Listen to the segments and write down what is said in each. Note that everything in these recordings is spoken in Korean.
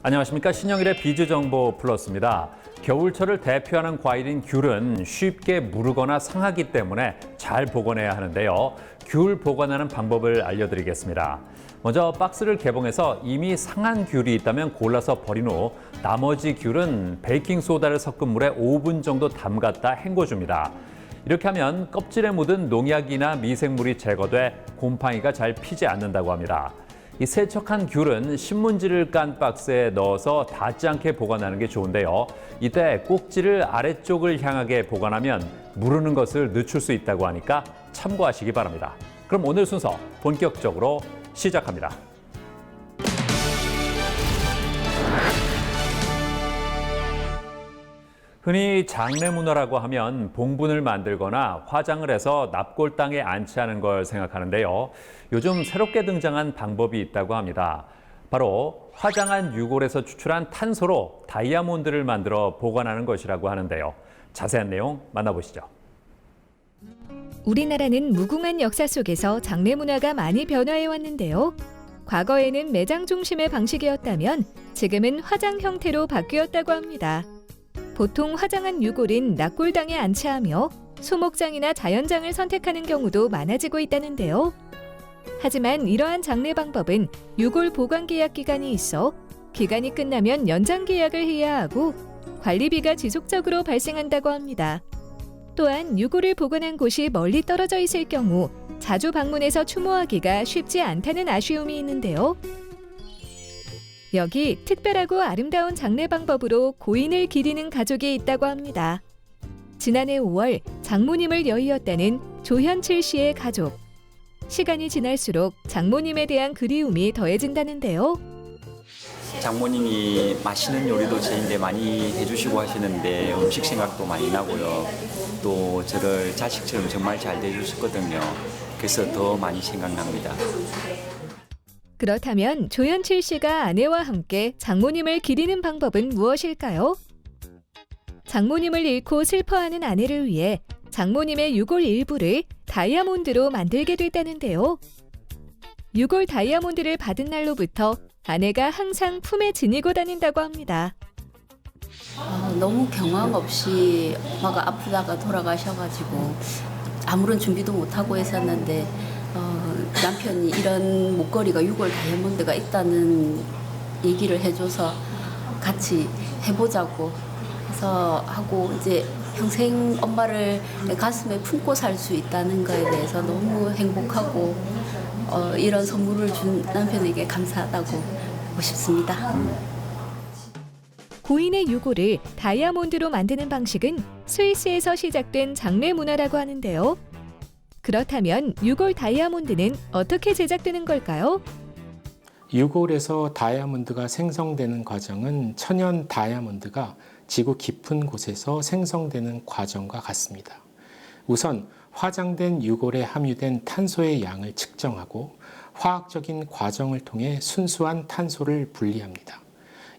안녕하십니까. 신영일의 비즈정보 플러스입니다. 겨울철을 대표하는 과일인 귤은 쉽게 무르거나 상하기 때문에 잘 보관해야 하는데요. 귤 보관하는 방법을 알려드리겠습니다. 먼저 박스를 개봉해서 이미 상한 귤이 있다면 골라서 버린 후 나머지 귤은 베이킹소다를 섞은 물에 5분 정도 담갔다 헹궈줍니다. 이렇게 하면 껍질에 묻은 농약이나 미생물이 제거돼 곰팡이가 잘 피지 않는다고 합니다. 이 세척한 귤은 신문지를 깐 박스에 넣어서 닿지 않게 보관하는 게 좋은데요. 이때 꼭지를 아래쪽을 향하게 보관하면 무르는 것을 늦출 수 있다고 하니까 참고하시기 바랍니다. 그럼 오늘 순서 본격적으로 시작합니다. 흔히 장례문화라고 하면 봉분을 만들거나 화장을 해서 납골당에 안치하는 걸 생각하는데요. 요즘 새롭게 등장한 방법이 있다고 합니다. 바로 화장한 유골에서 추출한 탄소로 다이아몬드를 만들어 보관하는 것이라고 하는데요. 자세한 내용 만나보시죠. 우리나라는 무궁한 역사 속에서 장례 문화가 많이 변화해 왔는데요. 과거에는 매장 중심의 방식이었다면 지금은 화장 형태로 바뀌었다고 합니다. 보통 화장한 유골은 납골당에 안치하며 소목장이나 자연장을 선택하는 경우도 많아지고 있다는데요. 하지만 이러한 장례 방법은 유골 보관 계약 기간이 있어 기간이 끝나면 연장 계약을 해야 하고 관리비가 지속적으로 발생한다고 합니다. 또한 유골을 보관한 곳이 멀리 떨어져 있을 경우 자주 방문해서 추모하기가 쉽지 않다는 아쉬움이 있는데요. 여기 특별하고 아름다운 장례 방법으로 고인을 기리는 가족이 있다고 합니다. 지난해 5월 장모님을 여의었다는 조현칠 씨의 가족. 시간이 지날수록 장모님에 대한 그리움이 더해진다는데요. 장모님이 맛있는 요리도 저희한테 많이 해주시고 하시는데 음식 생각도 많이 나고요. 또 저를 자식처럼 정말 잘 대해주셨거든요. 그래서 더 많이 생각납니다. 그렇다면 조현칠 씨가 아내와 함께 장모님을 기리는 방법은 무엇일까요? 장모님을 잃고 슬퍼하는 아내를 위해 장모님의 유골 일부를 다이아몬드로 만들게 됐다는데요. 유골 다이아몬드를 받은 날로부터 아내가 항상 품에 지니고 다닌다고 합니다. 너무 경황 없이 엄마가 아프다가 돌아가셔가지고 아무런 준비도 못하고 했었는데 남편이 이런 목걸이가 유골 다이아몬드가 있다는 얘기를 해줘서 같이 해보자고 해서 하고 이제 평생 엄마를 가슴에 품고 살 수 있다는 거에 대해서 너무 행복하고 이런 선물을 준 남편에게 감사하다고 하고 싶습니다. 고인의 유골을 다이아몬드로 만드는 방식은 스위스에서 시작된 장례 문화라고 하는데요. 그렇다면 유골 다이아몬드는 어떻게 제작되는 걸까요? 유골에서 다이아몬드가 생성되는 과정은 천연 다이아몬드가 지구 깊은 곳에서 생성되는 과정과 같습니다. 우선 화장된 유골에 함유된 탄소의 양을 측정하고 화학적인 과정을 통해 순수한 탄소를 분리합니다.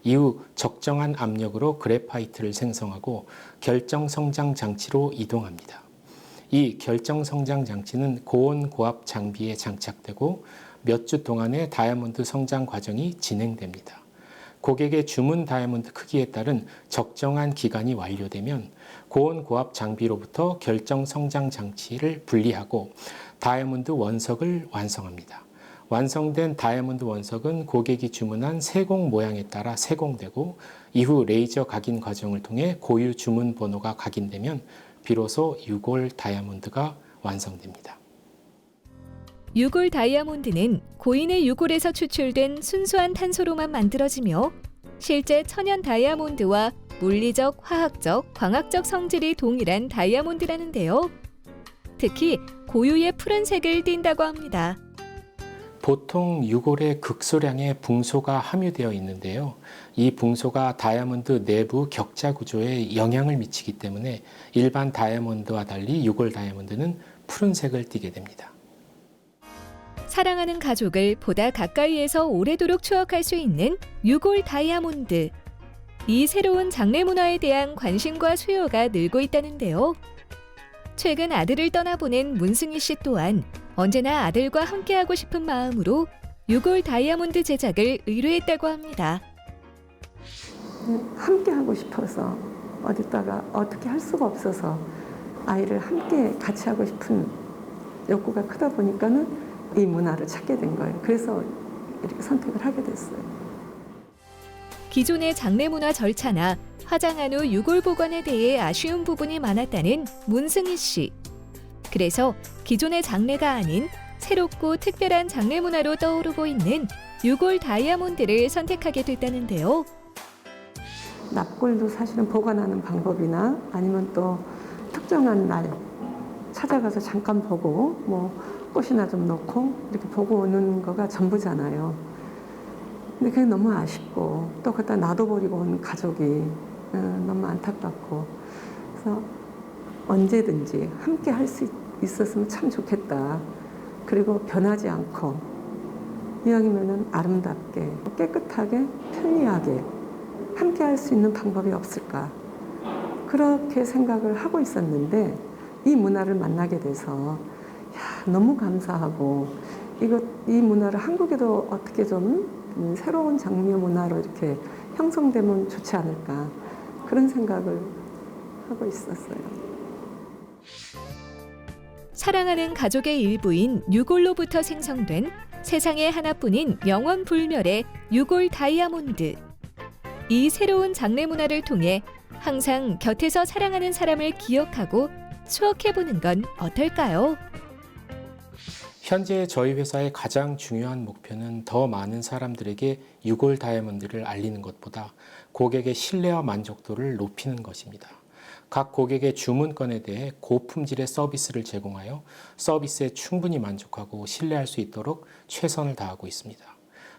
이후 적정한 압력으로 그래파이트를 생성하고 결정성장 장치로 이동합니다. 이 결정성장 장치는 고온 고압 장비에 장착되고 몇 주 동안의 다이아몬드 성장 과정이 진행됩니다. 고객의 주문 다이아몬드 크기에 따른 적정한 기간이 완료되면 고온 고압 장비로부터 결정 성장 장치를 분리하고 다이아몬드 원석을 완성합니다. 완성된 다이아몬드 원석은 고객이 주문한 세공 모양에 따라 세공되고 이후 레이저 각인 과정을 통해 고유 주문 번호가 각인되면 비로소 유골 다이아몬드가 완성됩니다. 유골 다이아몬드는 고인의 유골에서 추출된 순수한 탄소로만 만들어지며 실제 천연 다이아몬드와 물리적, 화학적, 광학적 성질이 동일한 다이아몬드라는데요. 특히 고유의 푸른색을 띈다고 합니다. 보통 유골에 극소량의 붕소가 함유되어 있는데요. 이 붕소가 다이아몬드 내부 격자 구조에 영향을 미치기 때문에 일반 다이아몬드와 달리 유골 다이아몬드는 푸른색을 띠게 됩니다. 사랑하는 가족을 보다 가까이에서 오래도록 추억할 수 있는 유골 다이아몬드. 이 새로운 장례 문화에 대한 관심과 수요가 늘고 있다는데요. 최근 아들을 떠나보낸 문승희 씨 또한 언제나 아들과 함께하고 싶은 마음으로 유골 다이아몬드 제작을 의뢰했다고 합니다. 함께 하고 싶어서 어디다가 어떻게 할 수가 없어서 아이를 함께 같이 하고 싶은 욕구가 크다 보니까는 이 문화를 찾게 된 거예요. 그래서 이렇게 선택을 하게 됐어요. 기존의 장례 문화 절차나 화장한 후 유골 보관에 대해 아쉬운 부분이 많았다는 문승희 씨. 그래서 기존의 장례가 아닌 새롭고 특별한 장례 문화로 떠오르고 있는 유골 다이아몬드를 선택하게 됐다는데요. 납골도 사실은 보관하는 방법이나 아니면 또 특정한 날 찾아가서 잠깐 보고 뭐 꽃이나 좀 넣고 이렇게 보고 오는 거가 전부잖아요. 근데 그게 너무 아쉽고 또 그때 놔둬버리고 온 가족이 너무 안타깝고 그래서 언제든지 함께 할 수 있었으면 참 좋겠다. 그리고 변하지 않고 이왕이면은 아름답게 깨끗하게 편리하게 함께 할 수 있는 방법이 없을까. 그렇게 생각을 하고 있었는데 이 문화를 만나게 돼서 너무 감사하고 이 문화를 한국에도 어떻게 좀 새로운 장례 문화로 이렇게 형성되면 좋지 않을까 그런 생각을 하고 있었어요. 사랑하는 가족의 일부인 유골로부터 생성된 세상에 하나뿐인 영원 불멸의 유골 다이아몬드. 이 새로운 장례 문화를 통해 항상 곁에서 사랑하는 사람을 기억하고 추억해보는 건 어떨까요? 현재 저희 회사의 가장 중요한 목표는 더 많은 사람들에게 유골 다이아몬드를 알리는 것보다 고객의 신뢰와 만족도를 높이는 것입니다. 각 고객의 주문건에 대해 고품질의 서비스를 제공하여 서비스에 충분히 만족하고 신뢰할 수 있도록 최선을 다하고 있습니다.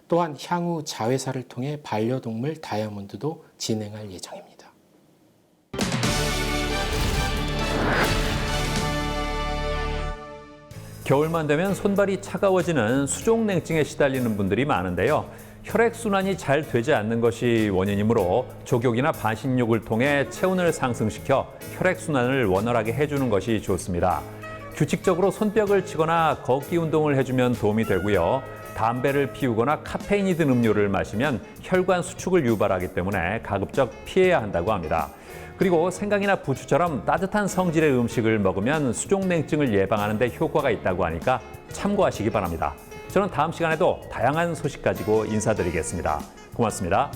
또한 향후 자회사를 통해 반려동물 다이아몬드도 진행할 예정입니다. 겨울만 되면 손발이 차가워지는 수족냉증에 시달리는 분들이 많은데요. 혈액순환이 잘 되지 않는 것이 원인이므로 족욕이나 반신욕을 통해 체온을 상승시켜 혈액순환을 원활하게 해주는 것이 좋습니다. 규칙적으로 손뼉을 치거나 걷기 운동을 해주면 도움이 되고요. 담배를 피우거나 카페인이 든 음료를 마시면 혈관 수축을 유발하기 때문에 가급적 피해야 한다고 합니다. 그리고 생강이나 부추처럼 따뜻한 성질의 음식을 먹으면 수족냉증을 예방하는 데 효과가 있다고 하니까 참고하시기 바랍니다. 저는 다음 시간에도 다양한 소식 가지고 인사드리겠습니다. 고맙습니다.